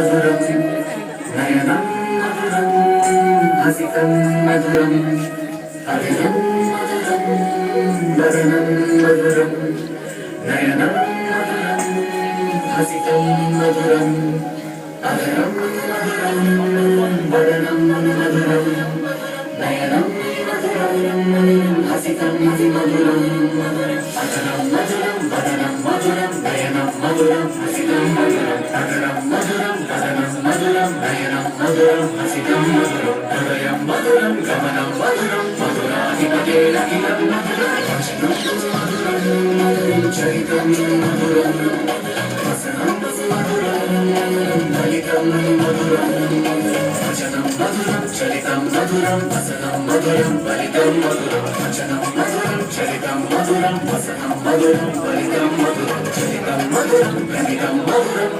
మధురం నయనం మధురం హసితం మధురం హరిణం మధురం వదనం మధురం నయనం మధురం హసితం మధురం హరిణం మధురం వదనం మధురం నయనం మధురం హసితం మధురం అదనం మధురం వదనం మధురం నయనం మధురం హసితం మధురం అదనం మధురం వదనం మధురం నయనం మధురం హసితం మధురం హృదయం మధురం గమనం మధురం మధురాధిపతే అఖిలం మధురం వచనం మధురం చరితం మధురం వసనం మధురం ఫలితం మధురం వచనం మధురం చరితం మధురం వసనం మధురం ఫలితం మధురం వచనం మధురం చరితం మధురం వసనం మధురం ఫలితం మధురం చరితం మధురం ఫలితం మధురం